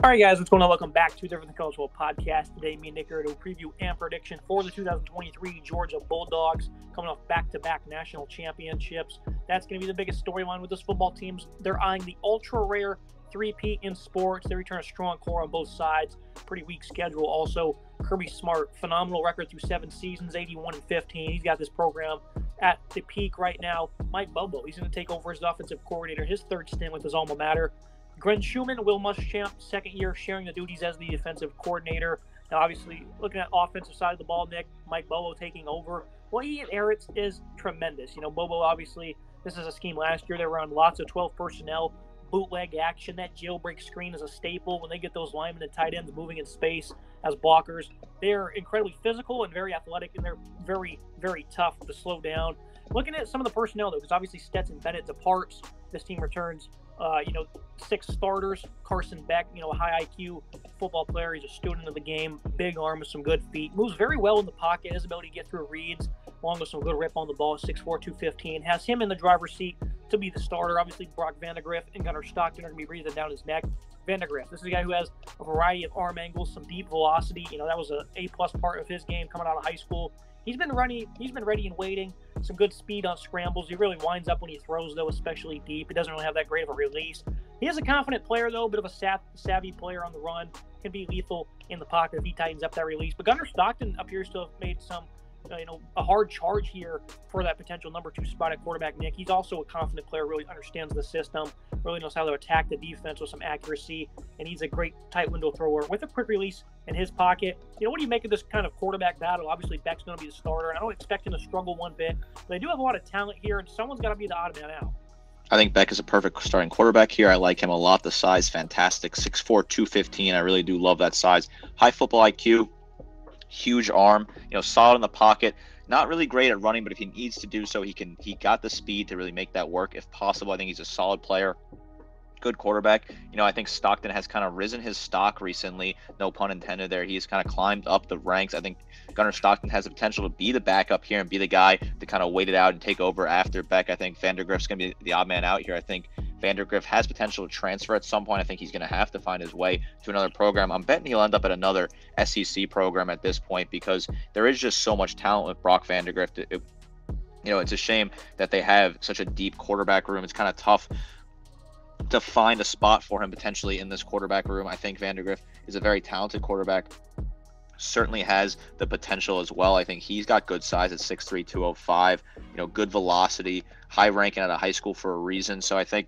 All right, guys, what's going on? Welcome back to the Everything College Football Podcast. Today, me and Nick are to preview and prediction for the 2023 Georgia Bulldogs coming off back-to-back national championships. That's going to be the biggest storyline with this football team. They're eyeing the ultra-rare three-peat in sports. They return a strong core on both sides. Pretty weak schedule. Also, Kirby Smart, phenomenal record through 7 seasons, 81-15. He's got this program at the peak right now. Mike Bobo, he's going to take over as the offensive coordinator, his third stint with his alma mater. Glenn Schumann, Will Muschamp, second year sharing the duties as the defensive coordinator. Now, obviously, looking at offensive side of the ball, Nick, Mike Bobo taking over. What he inherits is tremendous. You know, Bobo, obviously, this is a scheme last year. They were on lots of 12 personnel, bootleg action. That jailbreak screen is a staple when they get those linemen and tight ends moving in space as blockers. They're incredibly physical and very athletic, and they're very, very tough to slow down. Looking at some of the personnel, though, because obviously Stetson Bennett departs. This team returns 6 starters. Carson Beck, a high IQ football player. He's a student of the game. Big arm with some good feet. Moves very well in the pocket. His ability to get through reads, along with some good rip on the ball. 6'4", 215. Has him in the driver's seat to be the starter. Obviously, Brock Vandagriff and Gunnar Stockton are going to be breathing down his neck. Vandagriff, this is a guy who has a variety of arm angles, some deep velocity. That was an A-plus part of his game coming out of high school. He's been ready and waiting. Some good speed on scrambles. He really winds up when he throws, though, especially deep. He doesn't really have that great of a release. He is a confident player, though, a bit of a savvy player on the run. Can be lethal in the pocket if he tightens up that release. But Gunnar Stockton appears to have made some, a hard charge here for that potential number 2 spot at quarterback, Nick. He's also a confident player, really understands the system, really knows how to attack the defense with some accuracy, and he's a great tight window thrower with a quick release in his pocket. What do you make of this kind of quarterback battle? Obviously, Beck's going to be the starter, and I don't expect him to struggle one bit, but they do have a lot of talent here, and someone's got to be the odd man out. I think Beck is a perfect starting quarterback here. I like him a lot. The size, fantastic. 6'4", 215. I really do love that size. High football IQ. Huge arm, solid in the pocket. Not really great at running, but if he needs to do so, he got the speed to really make that work if possible. I think he's a solid player. Good quarterback. I think Stockton has kind of risen his stock recently. No pun intended there. He's kind of climbed up the ranks. I think Gunnar Stockton has the potential to be the backup here and be the guy to kind of wait it out and take over after Beck. I think Vandagriff's going to be the odd man out here. I think Vandagriff has potential to transfer at some point. I think he's going to have to find his way to another program. I'm betting he'll end up at another SEC program at this point because there is just so much talent with Brock Vandagriff. It's a shame that they have such a deep quarterback room. It's kind of tough to find a spot for him potentially in this quarterback room. I think Vandagriff is a very talented quarterback. Certainly has the potential as well. I think he's got good size at 6'3", 205. Good velocity, high ranking out of high school for a reason. So I think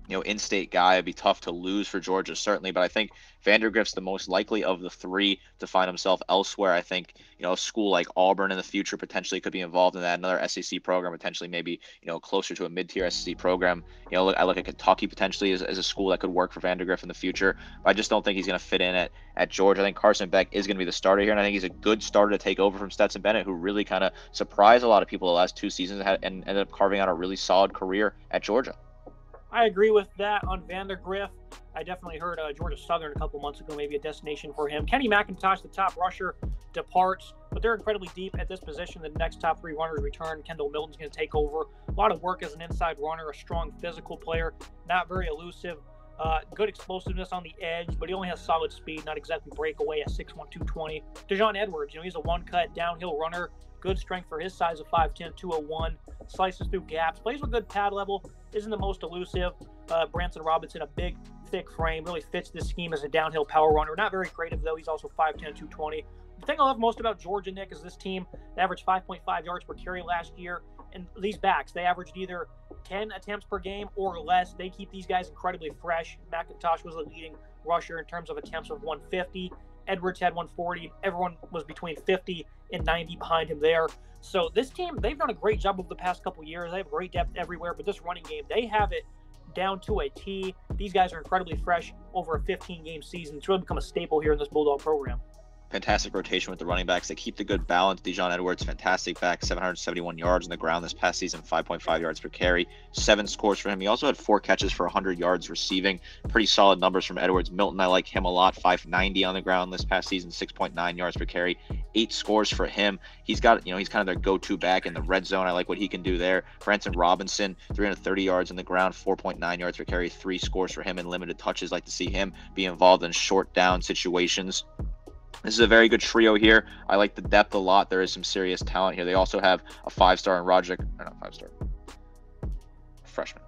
in-state guy. It'd be tough to lose for Georgia, certainly, but I think Vandagriff's the most likely of the 3 to find himself elsewhere. I think, a school like Auburn in the future potentially could be involved in that. Another SEC program, potentially maybe, closer to a mid-tier SEC program. I look at Kentucky potentially as a school that could work for Vandagriff in the future, but I just don't think he's going to fit in at Georgia. I think Carson Beck is going to be the starter here, and I think he's a good starter to take over from Stetson Bennett, who really kind of surprised a lot of people the last 2 seasons and ended up carving out a really solid career at Georgia. I agree with that on Vandagriff. I definitely heard Georgia Southern a couple months ago, maybe a destination for him. Kenny McIntosh, the top rusher, departs, but they're incredibly deep at this position. The next top 3 runners return. Kendall Milton's going to take over. A lot of work as an inside runner, a strong physical player, not very elusive. Good explosiveness on the edge, but he only has solid speed, not exactly breakaway at 6'1", 220. Dejon Edwards, he's a one-cut downhill runner. Good strength for his size of 5'10", 201. Slices through gaps. Plays with good pad level. Isn't the most elusive. Branson Robinson, a big, thick frame. Really fits this scheme as a downhill power runner. Not very creative, though. He's also 5'10", 220. The thing I love most about Georgia, Nick, is this team averaged 5.5 yards per carry last year. And these backs, they averaged either 10 attempts per game or less. They keep these guys incredibly fresh. McIntosh was the leading rusher in terms of attempts with 150. Edwards had 140. Everyone was between 50 and 90 behind him there. So this team, they've done a great job over the past couple years. They have great depth everywhere, but this running game, they have it down to a T. These guys are incredibly fresh over a 15-game season. It's really become a staple here in this Bulldog program. Fantastic rotation with the running backs. They keep the good balance. Dejon Edwards, fantastic back, 771 yards on the ground this past season, 5.5 yards per carry, 7 scores for him. He also had 4 catches for 100 yards receiving. Pretty solid numbers from Edwards. Milton, I like him a lot, 590 on the ground this past season, 6.9 yards per carry, 8 scores for him. He's got, he's kind of their go-to back in the red zone. I like what he can do there. Branson Robinson, 330 yards on the ground, 4.9 yards per carry, 3 scores for him in limited touches. Like to see him be involved in short down situations. This is a very good trio here. I like the depth a lot. There is some serious talent here. They also have a 5-star freshman.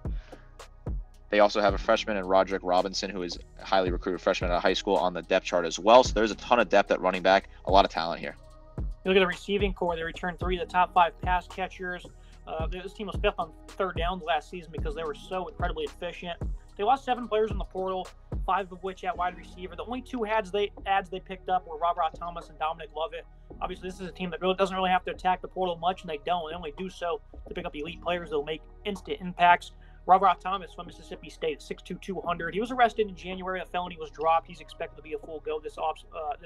They also have a freshman in Roderick Robinson, who is a highly recruited freshman out of high school, on the depth chart as well. So there's a ton of depth at running back, a lot of talent here. You look at the receiving core, they returned 3 of the top 5 pass catchers. This team was 5th on third downs last season because they were so incredibly efficient. They lost 7 players in the portal, 5 of which at wide receiver. The only 2 adds they picked up were Robert Thomas and Dominic Lovett. Obviously, this is a team that really doesn't really have to attack the portal much, and they don't. They only do so to pick up elite players that will make instant impacts. Robert Thomas from Mississippi State, 6'2", 200. He was arrested in January. A felony was dropped. He's expected to be a full go this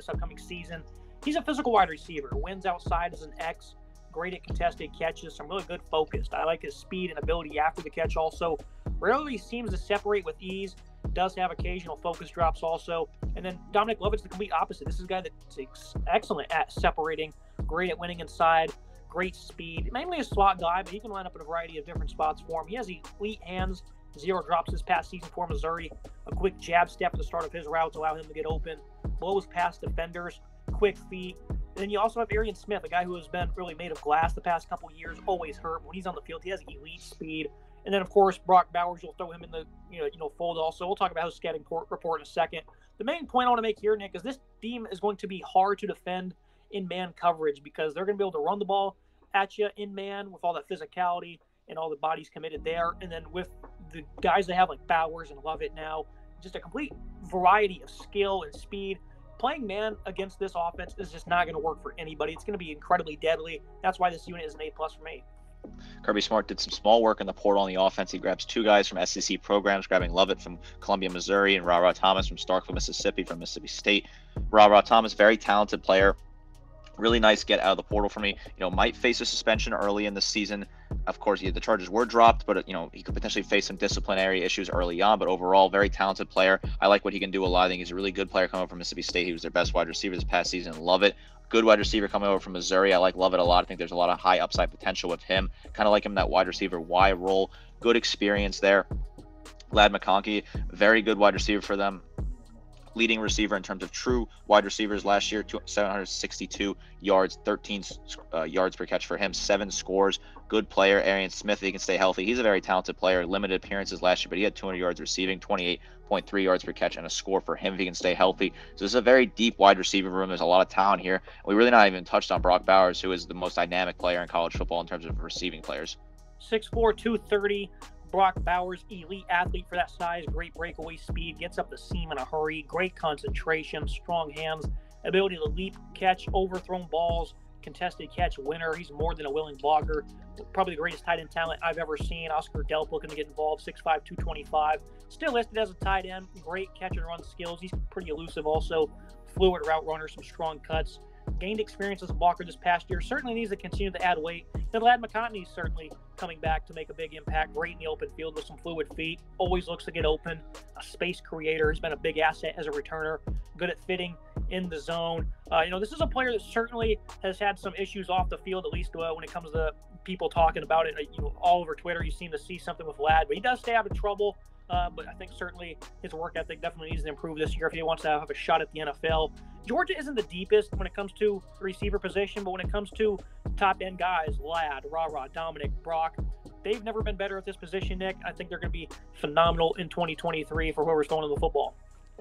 upcoming season. He's a physical wide receiver. Wins outside as an X. Great at contested catches. Some really good focused. I like his speed and ability after the catch also. Rarely seems to separate with ease. Does have occasional focus drops also. And then Dominic Lovett's the complete opposite. This is a guy that's excellent at separating. Great at winning inside. Great speed. Mainly a slot guy, but he can line up in a variety of different spots for him. He has elite hands. 0 drops this past season for Missouri. A quick jab step at the start of his routes allow him to get open. Blows past defenders. Quick feet. And then you also have Arian Smith, a guy who has been really made of glass the past couple years, always hurt. When he's on the field, he has elite speed. And then, of course, Brock Bowers, you'll throw him in the fold also. We'll talk about his scouting report in a second. The main point I want to make here, Nick, is this team is going to be hard to defend in man coverage because they're going to be able to run the ball at you in man with all that physicality and all the bodies committed there. And then with the guys they have like Bowers and Lovett now, just a complete variety of skill and speed. Playing man against this offense is just not going to work for anybody. It's going to be incredibly deadly. That's why this unit is an A+ for me. Kirby Smart did some small work in the portal on the offense. He grabs 2 guys from SEC programs, grabbing Lovett from Columbia, Missouri, and Ra Thomas from Starkville, Mississippi, from Mississippi State. Ra Thomas, very talented player. Really nice get out of the portal for me. Might face a suspension early in the season. Of course, the charges were dropped, but he could potentially face some disciplinary issues early on. But overall, very talented player. I like what he can do a lot. I think he's a really good player coming over from Mississippi State. He was their best wide receiver this past season. Love it. Good wide receiver coming over from Missouri. I like Lovett a lot. I think there's a lot of high upside potential with him. Kind of like him in that wide receiver Y role. Good experience there. Ladd McConkey, very good wide receiver for them. Leading receiver in terms of true wide receivers last year, 762 yards, 13 yards per catch for him, 7 scores. Good player. Arian Smith, he can stay healthy. He's a very talented player. Limited appearances last year, but he had 200 yards receiving, 28.3 yards per catch, and a score for him if he can stay healthy. So this is a very deep wide receiver room. There's a lot of talent here. We really not even touched on Brock Bowers, who is the most dynamic player in college football in terms of receiving players. 6'4", 230. Brock Bowers, elite athlete for that size, great breakaway speed, gets up the seam in a hurry, great concentration, strong hands, ability to leap, catch overthrown balls, contested catch winner. He's more than a willing blocker. Probably the greatest tight end talent I've ever seen. Oscar Delp looking to get involved, 6'5", 225. Still listed as a tight end. Great catch and run skills. He's pretty elusive also. Fluid route runner, some strong cuts. Gained experience as a blocker this past year. Certainly needs to continue to add weight. Then Ladd McConkey certainly coming back to make a big impact. Great in the open field with some fluid feet. Always looks to get open. A space creator. Has been a big asset as a returner. Good at fitting in the zone. This is a player that certainly has had some issues off the field, at least when it comes to people talking about it. All over Twitter, you seem to see something with Ladd, but he does stay out of trouble. But I think certainly his work ethic definitely needs to improve this year if he wants to have a shot at the NFL. Georgia isn't the deepest when it comes to the receiver position, but when it comes to top-end guys, Ladd, Dominic, Brock, they've never been better at this position, Nick. I think they're going to be phenomenal in 2023 for whoever's throwing in the football.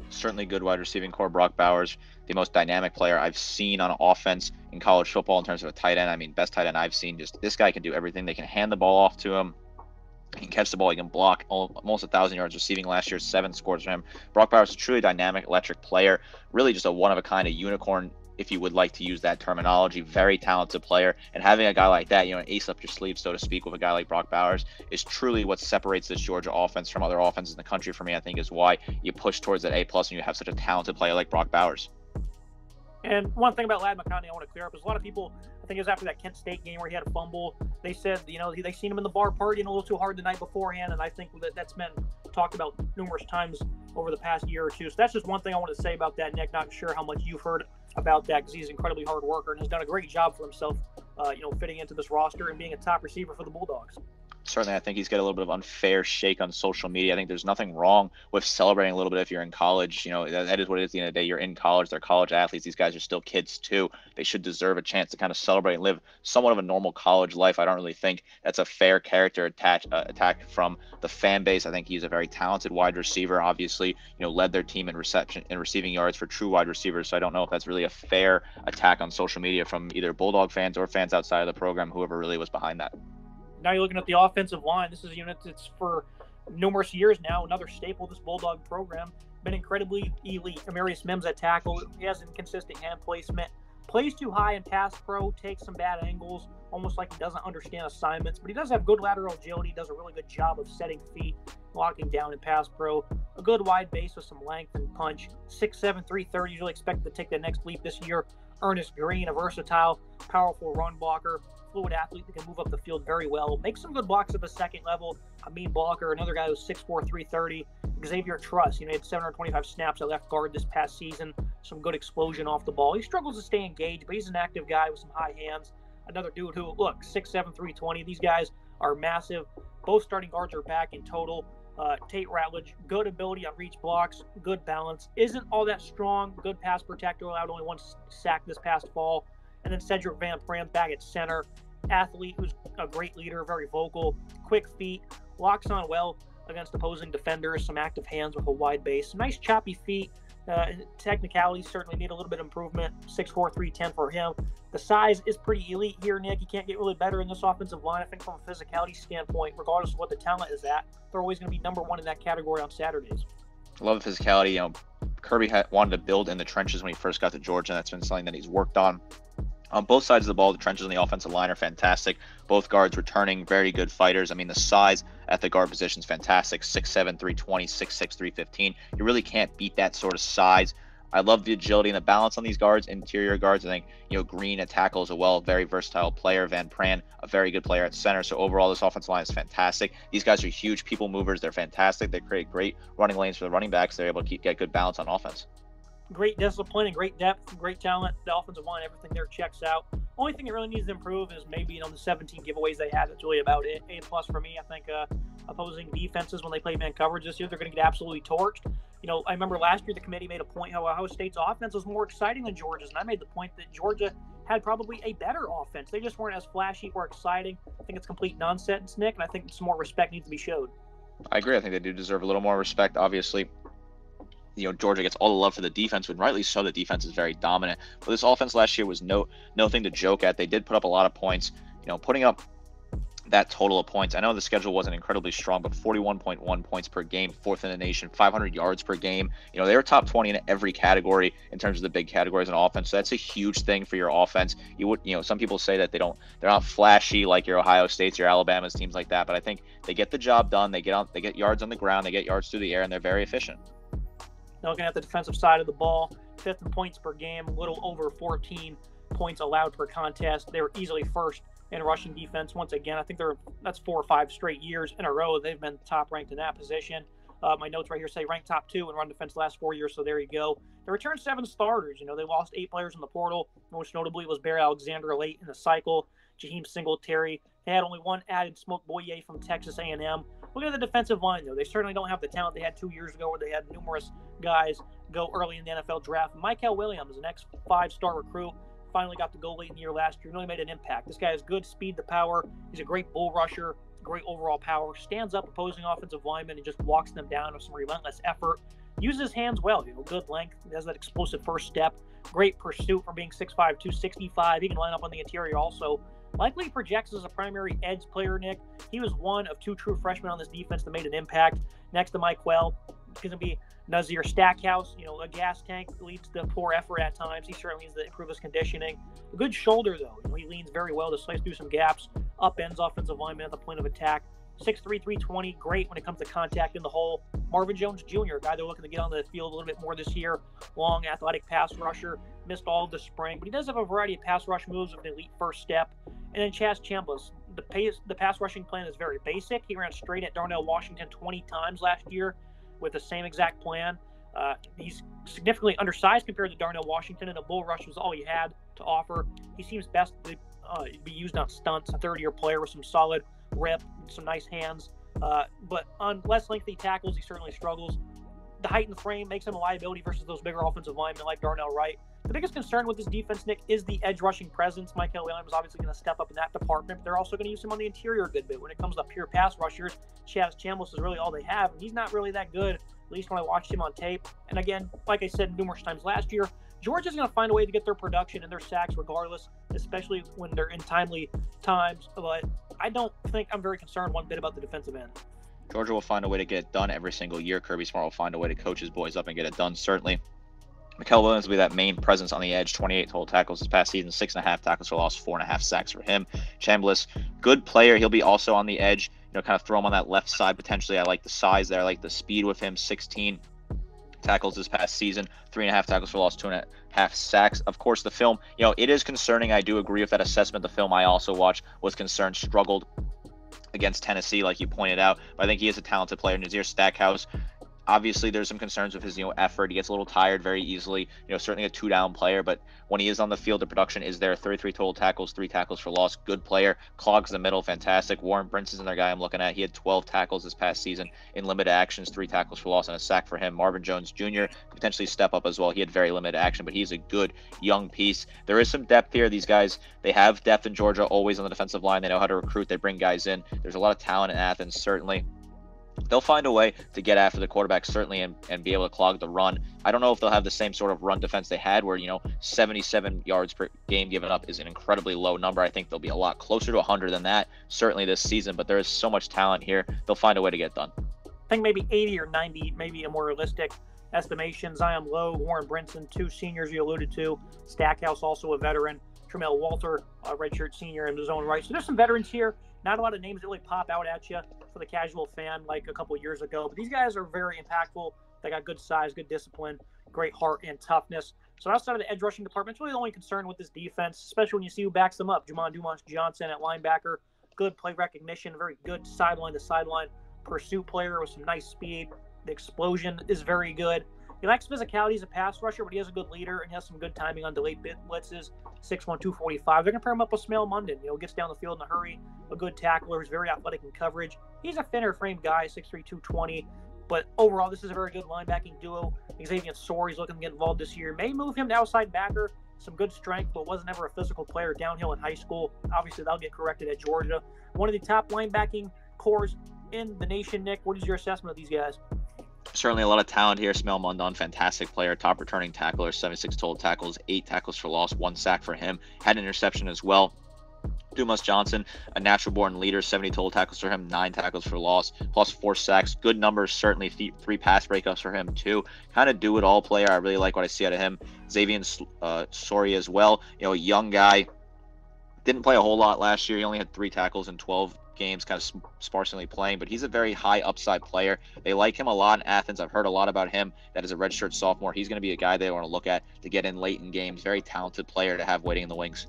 Certainly good wide receiving core. Brock Bowers, the most dynamic player I've seen on offense in college football in terms of a tight end. I mean, best tight end I've seen. Just this guy can do everything. They can hand the ball off to him. He can catch the ball. He can block. Almost 1,000 yards receiving last year. 7 scores for him. Brock Bowers is a truly dynamic, electric player. Really just a one-of-a-kind, a unicorn, if you would like to use that terminology. Very talented player. And having a guy like that, an ace up your sleeve, so to speak, with a guy like Brock Bowers is truly what separates this Georgia offense from other offenses in the country for me, I think, is why you push towards that A+ when you have such a talented player like Brock Bowers. And one thing about Ladd McConkey I want to clear up is a lot of people, I think it was after that Kent State game where he had a fumble, they said, they seen him in the bar partying a little too hard the night beforehand, and I think that's been talked about numerous times over the past year or two. So that's just one thing I want to say about that, Nick. Not sure how much you've heard about that because he's an incredibly hard worker and has done a great job for himself, fitting into this roster and being a top receiver for the Bulldogs. Certainly, I think he's got a little bit of unfair shake on social media. I think there's nothing wrong with celebrating a little bit if you're in college. That is what it is at the end of the day. You're in college. They're college athletes. These guys are still kids too. They should deserve a chance to kind of celebrate and live somewhat of a normal college life. I don't really think that's a fair character attack from the fan base. I think he's a very talented wide receiver. Obviously, led their team in receiving yards for true wide receivers. So I don't know if that's really a fair attack on social media from either Bulldog fans or fans outside of the program, whoever really was behind that. Now you're looking at the offensive line. This is a unit that's for numerous years now another staple of this Bulldog program. Been incredibly elite. Amarius Mims at tackle. He has inconsistent hand placement. Plays too high in pass pro. Takes some bad angles. Almost like he doesn't understand assignments. But he does have good lateral agility. Does a really good job of setting feet, locking down in pass pro. A good wide base with some length and punch. 6'7", 330. Usually expected to take the next leap this year. Ernest Green, a versatile, powerful run blocker. Fluid athlete that can move up the field very well. Make some good blocks at the second level. A mean blocker. Another guy who's 6'4", 330. Xavier Truss. He had 725 snaps at left guard this past season. Some good explosion off the ball. He struggles to stay engaged, but he's an active guy with some high hands. Another dude who, look, 6'7", 320. These guys are massive. Both starting guards are back in total. Tate Ratledge, good ability on reach blocks, good balance. Isn't all that strong. Good pass protector. Allowed only one sack this past fall. And then Cedric Van Pran back at center. Athlete who's a great leader, very vocal, quick feet, locks on well against opposing defenders, some active hands with a wide base. Nice choppy feet. Technicalities certainly need a little bit of improvement. 6'4", 310 for him. The size is pretty elite here, Nick. You can't get really better in this offensive line. I think from a physicality standpoint, regardless of what the talent is at, they're always going to be number one in that category on Saturdays. I love the physicality. Kirby wanted to build in the trenches when he first got to Georgia, and that's been something that he's worked on. On both sides of the ball, the trenches on the offensive line are fantastic. Both guards returning, very good fighters. I mean, the size at the guard position is fantastic. 6'7", 320, 6'6", 315. You really can't beat that sort of size. I love the agility and the balance on these guards, interior guards. I think, Green at tackle as well, very versatile player. Van Pran, a very good player at center. So overall, this offensive line is fantastic. These guys are huge people movers. They're fantastic. They create great running lanes for the running backs. They're able to get good balance on offense. Great discipline and great depth, great talent. The offensive line, everything there checks out. Only thing that really needs to improve is maybe the 17 giveaways they had. That's really about it. A+ for me. I think opposing defenses when they play man coverage this year, they're going to get absolutely torched. I remember last year the committee made a point how Ohio State's offense was more exciting than Georgia's, and I made the point that Georgia had probably a better offense. They just weren't as flashy or exciting. I think it's complete nonsense, Nick, and I think some more respect needs to be showed. I agree. I think they do deserve a little more respect, obviously. Georgia gets all the love for the defense, and rightly so. The defense is very dominant. But this offense last year was nothing to joke at. They did put up a lot of points. Putting up that total of points. I know the schedule wasn't incredibly strong, but 41.1 points per game, fourth in the nation, 500 yards per game. They were top 20 in every category in terms of the big categories in offense. So that's a huge thing for your offense. Some people say that they're not flashy like your Ohio States, your Alabamas, teams like that. But I think they get the job done. They get yards on the ground, they get yards through the air, and they're very efficient. Now looking at the defensive side of the ball, fifth in points per game, a little over 14 points allowed per contest. They were easily first in rushing defense. Once again, I think that's 4 or 5 straight years in a row they've been top ranked in that position. My notes right here say ranked top 2 in run defense the last 4 years, so there you go. They returned 7 starters. They lost 8 players in the portal. Most notably was Barry Alexander late in the cycle, Jaheim Singletary. They had only one added, Smoke Boye from Texas A&M. Look at the defensive line, though. They certainly don't have the talent they had 2 years ago where they had numerous guys go early in the NFL draft. Michael Williams, an ex-5-star recruit, finally got to go late in the year last year. Really made an impact. This guy has good speed to power. He's a great bull rusher, great overall power. Stands up opposing offensive linemen and just walks them down with some relentless effort. Uses his hands well. Good length. He has that explosive first step. Great pursuit for being 6'5", 265. He can line up on the interior also. Likely projects as a primary edge player, Nick. He was one of 2 true freshmen on this defense that made an impact. Next to Mike Well, it's going to be Nazir Stackhouse. A gas tank leads to poor effort at times. He certainly needs to improve his conditioning. A good shoulder, though. He leans very well to slice through some gaps. Upends offensive lineman at the point of attack. 6'3", 320, great when it comes to contact in the hole. Marvin Jones Jr., a guy they're looking to get on the field a little bit more this year. Long, athletic pass rusher. Missed all of the spring, but he does have a variety of pass rush moves with an elite first step. And then Chaz Chambers. The pass rushing plan is very basic. He ran straight at Darnell Washington 20 times last year. with the same exact plan. He's significantly undersized compared to Darnell Washington, and a bull rush was all he had to offer. He seems best to be used on stunts, a third-year player with some solid rip, some nice hands. But on less lengthy tackles, he certainly struggles. The height and the frame makes him a liability versus those bigger offensive linemen like Darnell Wright. The biggest concern with this defense, Nick, is the edge rushing presence. Michael Williams is obviously going to step up in that department, but they're also going to use him on the interior a good bit. When it comes to pure pass rushers, Chaz Chambliss is really all they have, and he's not really that good, at least when I watched him on tape. And again, like I said numerous times last year, Georgia's going to find a way to get their production and their sacks regardless, especially when they're in timely times. But I don't think I'm very concerned one bit about the defensive end. Georgia will find a way to get it done every single year. Kirby Smart will find a way to coach his boys up and get it done, certainly. Mikel Williams will be that main presence on the edge, 28 total tackles this past season, 6.5 tackles for loss, 4.5 sacks for him. Chambliss, good player. He'll be also on the edge, kind of throw him on that left side potentially. I like the size there. I like the speed with him, 16 tackles this past season, 3.5 tackles for loss, 2.5 sacks. Of course, the film, it is concerning. I do agree with that assessment. The film I also watched was concerned, struggled against Tennessee, like you pointed out. But I think he is a talented player. Nazir Stackhouse, obviously there's some concerns with his effort. He gets a little tired very easily. Certainly a 2-down player, but when he is on the field, the production is there. 33 total tackles, 3 tackles for loss. Good player. Clogs the middle, fantastic. Warren Brinson is another guy I'm looking at. He had 12 tackles this past season in limited actions, 3 tackles for loss and a sack for him. Marvin Jones Jr. could potentially step up as well. He had very limited action, but he's a good young piece. There is some depth here. These guys, they have depth in Georgia always on the defensive line. They know how to recruit. They bring guys in. There's a lot of talent in Athens, certainly. They'll find a way to get after the quarterback, certainly, and be able to clog the run. I don't know if they'll have the same sort of run defense they had where, 77 yards per game given up is an incredibly low number. I think they'll be a lot closer to 100 than that, certainly this season, but there is so much talent here. They'll find a way to get it done. I think maybe 80 or 90, maybe a more realistic estimation. Zion Lowe, Warren Brinson, 2 seniors you alluded to. Stackhouse, also a veteran. Tramel Walter, a redshirt senior in his own right. So there's some veterans here. Not a lot of names that really pop out at you for the casual fan like a couple of years ago. But these guys are very impactful. They got good size, good discipline, great heart and toughness. So outside of the edge rushing department, it's really the only concern with this defense, especially when you see who backs them up. Jamon Dumas-Johnson at linebacker, good play recognition, very good sideline-to-sideline pursuit player with some nice speed. The explosion is very good. He lacks physicality as a pass rusher, but he has a good leader and he has some good timing on delayed blitzes. 6'1", 245. They're going to pair him up with Smell Munden. Gets down the field in a hurry. A good tackler. He's very athletic in coverage. He's a thinner frame guy, 6'3", 220. But overall, this is a very good linebacking duo. Xavier Sore, he's looking to get involved this year. May move him to outside backer. Some good strength, but wasn't ever a physical player downhill in high school. Obviously, that'll get corrected at Georgia. One of the top linebacking cores in the nation, Nick. What is your assessment of these guys? Certainly a lot of talent here. Smell Mundon, fantastic player, top returning tackler, 76 total tackles, 8 tackles for loss, 1 sack for him. Had an interception as well. Dumas Johnson, a natural-born leader, 70 total tackles for him, 9 tackles for loss, plus 4 sacks. Good numbers, certainly 3 pass breakups for him, too. Kind of do-it-all player. I really like what I see out of him. Xavier Sori as well, a young guy. Didn't play a whole lot last year. He only had 3 tackles in 12 games, kind of sparsely playing, but he's a very high upside player. They like him a lot in Athens. I've heard a lot about him. That is a redshirt sophomore. He's going to be a guy they want to look at to get in late in games. Very talented player to have waiting in the wings.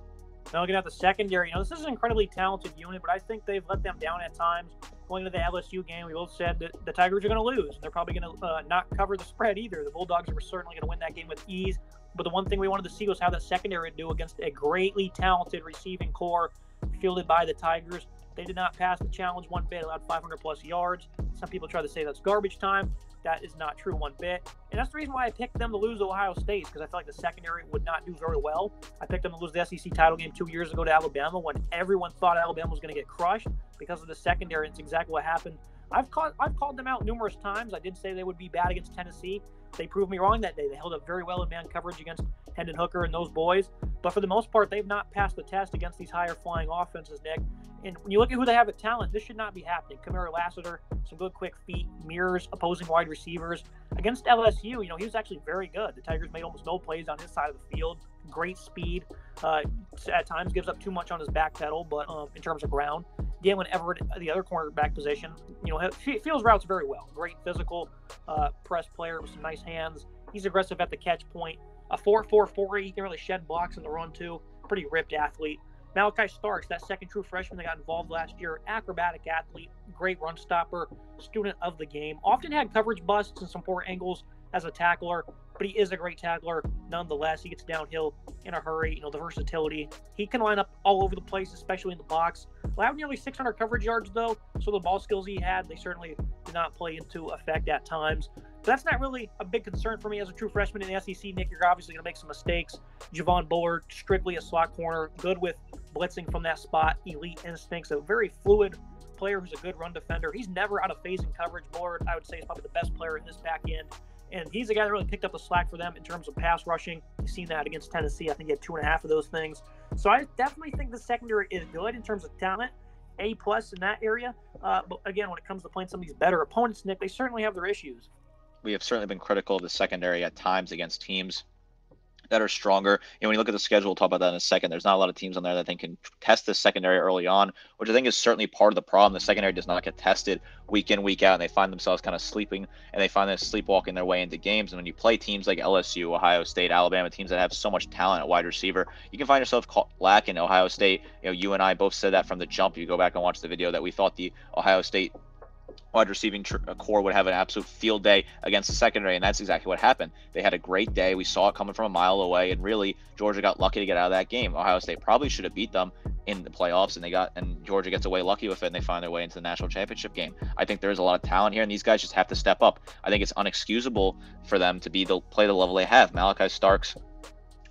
Now looking at the secondary, this is an incredibly talented unit, but I think they've let them down at times. Going to the LSU game, we both said that the Tigers are going to lose. They're probably going to not cover the spread either. The Bulldogs are certainly going to win that game with ease. But the one thing we wanted to see was how that secondary would do against a greatly talented receiving core fielded by the Tigers. They did not pass the challenge one bit, allowed 500-plus yards. Some people try to say that's garbage time. That is not true one bit. And that's the reason why I picked them to lose to Ohio State, because I feel like the secondary would not do very well. I picked them to lose the SEC title game 2 years ago to Alabama when everyone thought Alabama was going to get crushed because of the secondary. It's exactly what happened. I've called them out numerous times. I did say they would be bad against Tennessee. They proved me wrong that day. They held up very well in man coverage against Hendon Hooker and those boys. But for the most part, they've not passed the test against these higher flying offenses, Nick. And when you look at who they have at talent, this should not be happening. Kamara Lassiter, some good quick feet, mirrors opposing wide receivers. Against LSU, he was actually very good. The Tigers made almost no plays on his side of the field. Great speed. At times gives up too much on his back pedal, but in terms of ground. Galen Everett, the other cornerback position, feels routes very well. Great physical press player with some nice hands. He's aggressive at the catch point. A 4.44 40. He can really shed blocks in the run too. Pretty ripped athlete. Malachi Starks, that second true freshman that got involved last year, acrobatic athlete, great run stopper, student of the game. Often had coverage busts and some poor angles as a tackler, but he is a great tackler nonetheless. He gets downhill in a hurry. The versatility. He can line up all over the place, especially in the box. Allowed nearly 600 coverage yards, though, so the ball skills he had, they certainly did not play into effect at times. But that's not really a big concern for me as a true freshman in the SEC. Nick, you're obviously going to make some mistakes. Javon Bullard, strictly a slot corner, good with blitzing from that spot, elite instincts, a very fluid player who's a good run defender. He's never out of phase in coverage. Bullard, I would say, is probably the best player in this back end. And he's the guy that really picked up the slack for them in terms of pass rushing. You've seen that against Tennessee. I think he had 2.5 of those things. So I definitely think the secondary is good in terms of talent. A+ in that area. But again, when it comes to playing some of these better opponents, Nick, they certainly have their issues. We have certainly been critical of the secondary at times against teams that are stronger. When you look at the schedule, we'll talk about that in a second. There's not a lot of teams on there that think can test the secondary early on, which I think is certainly part of the problem. The secondary does not get tested week in, week out, and they find themselves kind of sleeping, and they find them sleepwalking their way into games. And when you play teams like LSU, Ohio State, Alabama, teams that have so much talent at wide receiver, you can find yourself lacking. Ohio State, you and I both said that from the jump. You go back and watch the video that we thought the Ohio State wide receiving core would have an absolute field day against the secondary, and that's exactly what happened. They had a great day. We saw it coming from a mile away, and really Georgia got lucky to get out of that game. Ohio State probably should have beat them in the playoffs, and Georgia gets away lucky with it, and they find their way into the national championship game. I think there's a lot of talent here, and these guys just have to step up. I think it's unexcusable for them to play the level they have. Malachi Starks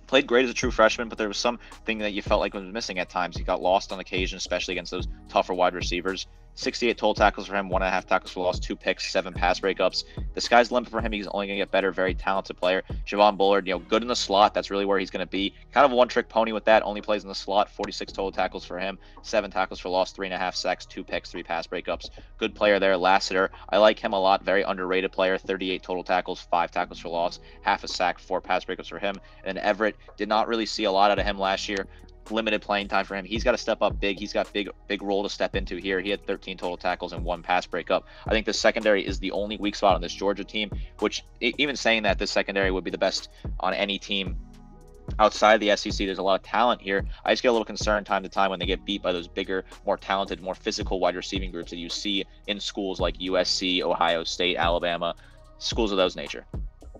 played great as a true freshman, but there was something that you felt like was missing at times. He got lost on occasion, especially against those tougher wide receivers. 68 total tackles for him, 1.5 tackles for loss, 2 picks, 7 pass breakups. The sky's the limit for him. He's only going to get better. Very talented player. Javon Bullard, good in the slot. That's really where he's going to be. Kind of a one-trick pony with that. Only plays in the slot. 46 total tackles for him, 7 tackles for loss, 3.5 sacks, 2 picks, 3 pass breakups. Good player there. Lassiter, I like him a lot. Very underrated player. 38 total tackles, 5 tackles for loss, half a sack, 4 pass breakups for him. And then Everett, did not really see a lot out of him last year. Limited playing time for him. He's got to step up big. He's got big role to step into here. He had 13 total tackles and 1 pass breakup. I think the secondary is the only weak spot on this Georgia team, which even saying that this secondary would be the best on any team outside the SEC, there's a lot of talent here. I just get a little concerned time to time when they get beat by those bigger, more talented, more physical wide receiving groups that you see in schools like USC, Ohio State, Alabama, schools of those nature.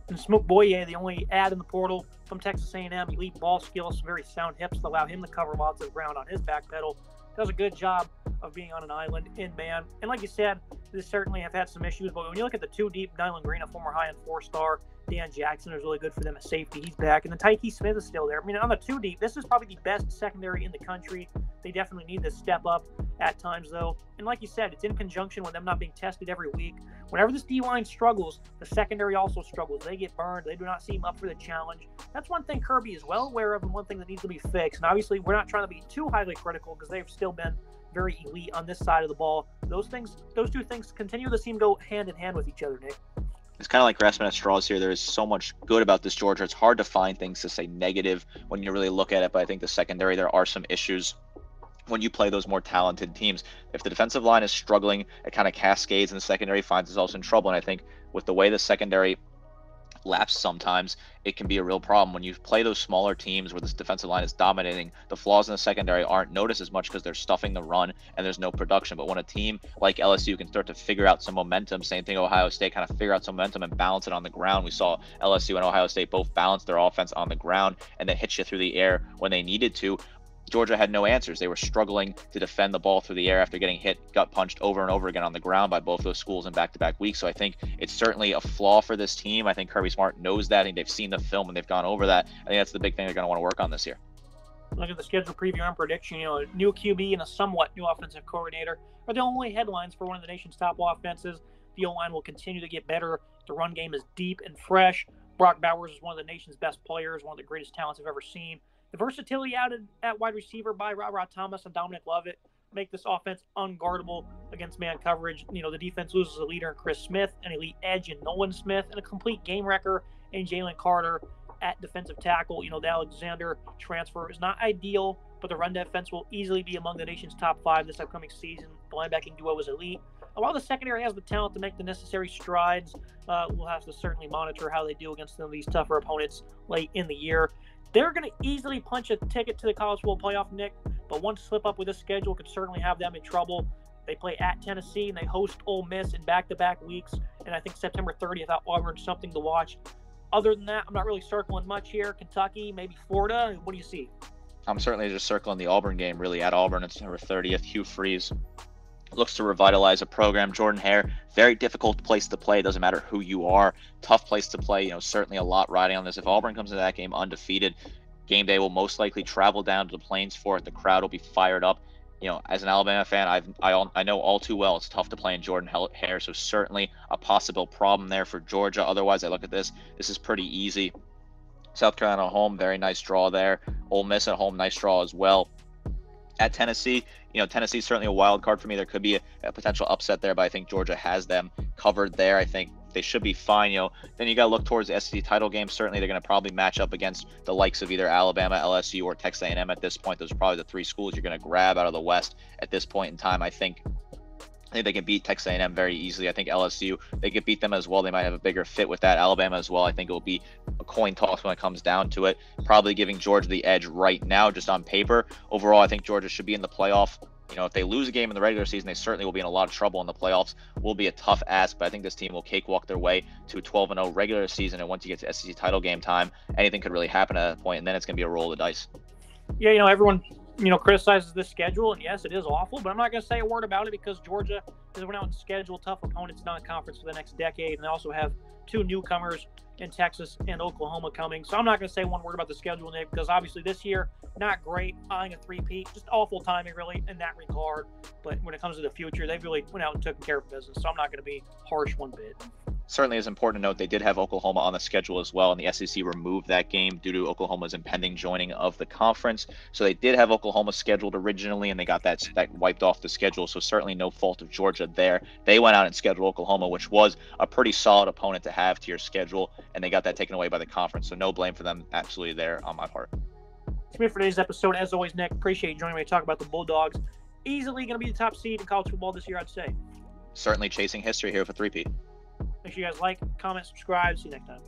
And Smoke Boye, the only ad in the portal from Texas A&M, elite ball skills, very sound hips that allow him to cover lots of ground on his back pedal. Does a good job of being on an island in man. And like you said, they certainly have had some issues, but when you look at the 2 deep, Dylan Green, a former high-end 4-star, Dan Jackson is really good for them at safety. He's back. And then Tyke Smith is still there. I mean, on the 2 deep, this is probably the best secondary in the country. They definitely need to step up at times, though. And like you said, it's in conjunction with them not being tested every week. Whenever this D-line struggles, the secondary also struggles. They get burned. They do not seem up for the challenge. That's one thing Kirby is well aware of and one thing that needs to be fixed. And obviously, we're not trying to be too highly critical because they've still been very elite on this side of the ball. Those 2 things continue to seem to go hand in hand with each other, Nick. It's kind of like grasping at straws here. There is so much good about this Georgia. It's hard to find things to say negative when you really look at it, but I think the secondary, there are some issues when you play those more talented teams. If the defensive line is struggling, it kind of cascades and the secondary finds itself in trouble. And I think with the way the secondary lapse sometimes, it can be a real problem. When you play those smaller teams where this defensive line is dominating, the flaws in the secondary aren't noticed as much because they're stuffing the run and there's no production. But when a team like LSU can start to figure out some momentum, same thing Ohio State, kind of figure out some momentum and balance it on the ground. We saw LSU and Ohio State both balance their offense on the ground and then hit you through the air when they needed to. Georgia had no answers. They were struggling to defend the ball through the air after getting hit, gut punched over and over again on the ground by both those schools in back-to-back weeks. So I think it's certainly a flaw for this team. I think Kirby Smart knows that. I think they've seen the film and they've gone over that. I think that's the big thing they're going to want to work on this year. Look at the schedule preview and prediction. A new QB and a somewhat new offensive coordinator are the only headlines for one of the nation's top offenses. The O-line will continue to get better. The run game is deep and fresh. Brock Bowers is one of the nation's best players, one of the greatest talents I've ever seen. The versatility added at wide receiver by Rod Thomas and Dominic Lovett make this offense unguardable against man coverage. The defense loses a leader in Chris Smith, an elite edge in Nolan Smith, and a complete game wrecker in Jalen Carter at defensive tackle. The Alexander transfer is not ideal, but the run defense will easily be among the nation's top 5 this upcoming season. The linebacking duo is elite. And while the secondary has the talent to make the necessary strides, we'll have to certainly monitor how they do against some of these tougher opponents late in the year. They're going to easily punch a ticket to the college football playoff, Nick, but one slip up with this schedule could certainly have them in trouble. They play at Tennessee, and they host Ole Miss in back-to-back weeks, and I think September 30th at Auburn, something to watch. Other than that, I'm not really circling much here. Kentucky, maybe Florida. What do you see? I'm certainly just circling the Auburn game, really, at Auburn on September 30th. Hugh Freeze looks to revitalize a program. Jordan Hare, very difficult place to play. Doesn't matter who you are. Tough place to play. Certainly a lot riding on this. If Auburn comes into that game undefeated, game day will most likely travel down to the Plains for it. The crowd will be fired up. As an Alabama fan, I know all too well it's tough to play in Jordan Hare, so certainly a possible problem there for Georgia. Otherwise, I look at this. This is pretty easy. South Carolina at home, very nice draw there. Ole Miss at home, nice draw as well. At Tennessee, Tennessee's certainly a wild card for me. There could be a potential upset there, but I think Georgia has them covered there. I think they should be fine. Then you got to look towards the SEC title game. Certainly, they're going to probably match up against the likes of either Alabama, LSU, or Texas A&M at this point. Those are probably the three schools you're going to grab out of the West at this point in time. I think they can beat Texas A&M very easily. I think LSU, they could beat them as well. They might have a bigger fit with that. Alabama as well. I think it will be a coin toss when it comes down to it. Probably giving Georgia the edge right now, just on paper. Overall, I think Georgia should be in the playoff. If they lose a game in the regular season, they certainly will be in a lot of trouble in the playoffs. Will be a tough ask, but I think this team will cakewalk their way to a 12-0 regular season. And once you get to SEC title game time, anything could really happen at that point, and then it's going to be a roll of the dice. Yeah, everyone criticizes this schedule, and yes, it is awful, but I'm not going to say a word about it because Georgia has went out and scheduled tough opponents non-conference for the next decade, and they also have two newcomers in Texas and Oklahoma coming. So I'm not going to say one word about the schedule, Nick, because obviously this year, not great, eyeing a three-peat, just awful timing really in that regard. But when it comes to the future, they really went out and took care of business, so I'm not going to be harsh one bit. Certainly is important to note they did have Oklahoma on the schedule as well, and the SEC removed that game due to Oklahoma's impending joining of the conference. So they did have Oklahoma scheduled originally, and they got that wiped off the schedule, so certainly no fault of Georgia there. They went out and scheduled Oklahoma, which was a pretty solid opponent to have to your schedule, and they got that taken away by the conference, so no blame for them absolutely there on my part. That's me for today's episode. As always, Nick, appreciate you joining me to talk about the Bulldogs. Easily going to be the top seed in college football this year, I'd say. Certainly chasing history here for three-peat. Make sure you guys like, comment, subscribe. See you next time.